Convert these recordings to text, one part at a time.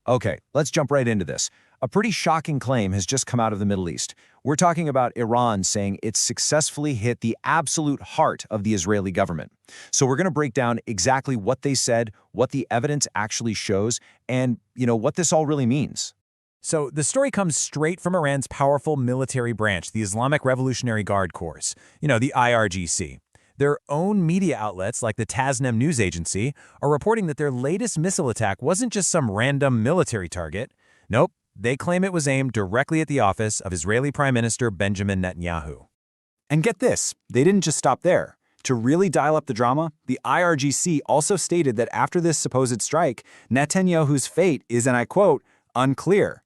Okay, let's jump right into this. A pretty shocking claim has just come out of the Middle East. We're talking about Iran saying it's successfully hit the absolute heart of the Israeli government. So we're going to break down exactly what they said, what the evidence actually shows, and, what this all really means. So the story comes straight from Iran's powerful military branch, the Islamic Revolutionary Guard Corps, the IRGC. Their own media outlets, like the Tasnim news agency, are reporting that their latest missile attack wasn't just some random military target. Nope, they claim it was aimed directly at the office of Israeli Prime Minister Benjamin Netanyahu. And get this, they didn't just stop there. To really dial up the drama, the IRGC also stated that after this supposed strike, Netanyahu's fate is, and I quote, unclear.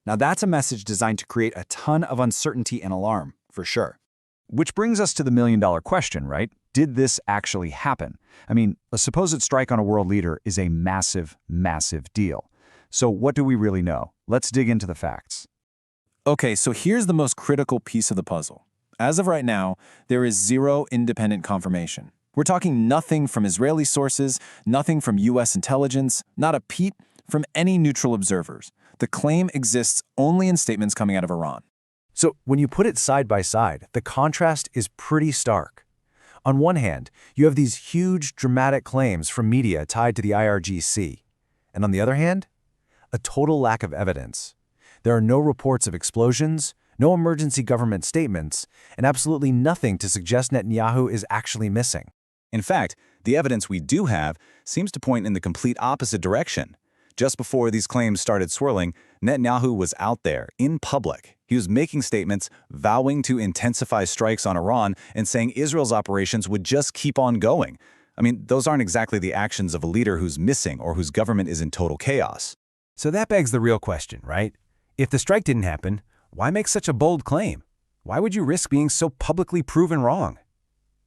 Now that's a message designed to create a ton of uncertainty and alarm, for sure. Which brings us to the million-dollar question, right? Did this actually happen? I mean, a supposed strike on a world leader is a massive, massive deal. So what do we really know? Let's dig into the facts. Okay, so here's the most critical piece of the puzzle. As of right now, there is zero independent confirmation. We're talking nothing from Israeli sources, nothing from U.S. intelligence, not a peep from any neutral observers. The claim exists only in statements coming out of Iran. So when you put it side by side, the contrast is pretty stark. On one hand, you have these huge, dramatic claims from media tied to the IRGC. And on the other hand, a total lack of evidence. There are no reports of explosions, no emergency government statements, and absolutely nothing to suggest Netanyahu is actually missing. In fact, the evidence we do have seems to point in the complete opposite direction. Just before these claims started swirling, Netanyahu was out there, in public. He was making statements, vowing to intensify strikes on Iran and saying Israel's operations would just keep on going. I mean, those aren't exactly the actions of a leader who's missing or whose government is in total chaos. So that begs the real question, right? If the strike didn't happen, why make such a bold claim? Why would you risk being so publicly proven wrong?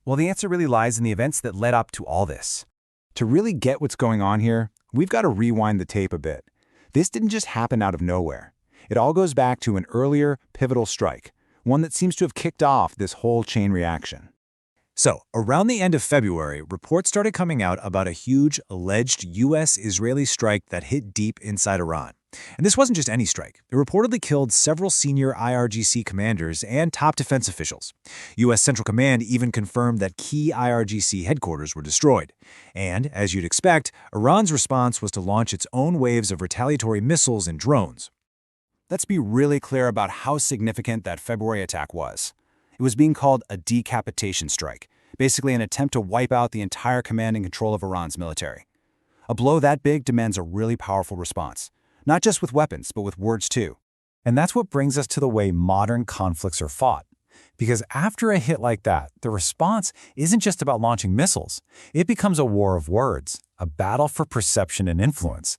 Well, the answer really lies in the events that led up to all this. To really get what's going on here, we've got to rewind the tape a bit. This didn't just happen out of nowhere. It all goes back to an earlier, pivotal strike, one that seems to have kicked off this whole chain reaction. So, around the end of February, reports started coming out about a huge, alleged U.S.-Israeli strike that hit deep inside Iran. And this wasn't just any strike. It reportedly killed several senior IRGC commanders and top defense officials. U.S. Central Command even confirmed that key IRGC headquarters were destroyed. And, as you'd expect, Iran's response was to launch its own waves of retaliatory missiles and drones. Let's be really clear about how significant that February attack was. It was being called a decapitation strike, basically an attempt to wipe out the entire command and control of Iran's military. A blow that big demands a really powerful response. Not just with weapons, but with words too. And that's what brings us to the way modern conflicts are fought. Because after a hit like that, the response isn't just about launching missiles. It becomes a war of words, a battle for perception and influence.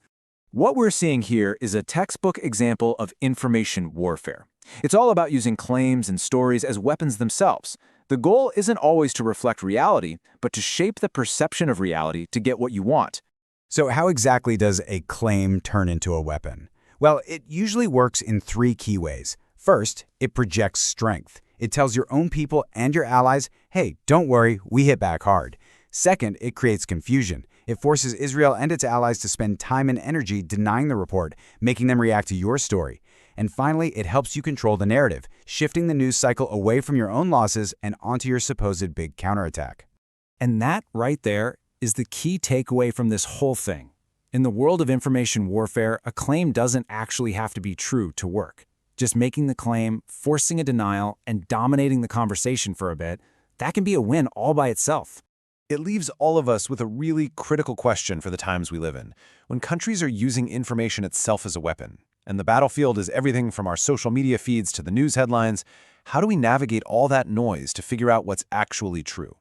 What we're seeing here is a textbook example of information warfare. It's all about using claims and stories as weapons themselves. The goal isn't always to reflect reality, but to shape the perception of reality to get what you want. So how exactly does a claim turn into a weapon? Well, it usually works in three key ways. First, it projects strength. It tells your own people and your allies, hey, don't worry, we hit back hard. Second, it creates confusion. It forces Israel and its allies to spend time and energy denying the report, making them react to your story. And finally, it helps you control the narrative, shifting the news cycle away from your own losses and onto your supposed big counterattack. And that right there is the key takeaway from this whole thing. In the world of information warfare, a claim doesn't actually have to be true to work. Just making the claim, forcing a denial, and dominating the conversation for a bit, that can be a win all by itself. It leaves all of us with a really critical question for the times we live in. When countries are using information itself as a weapon, and the battlefield is everything from our social media feeds to the news headlines, how do we navigate all that noise to figure out what's actually true?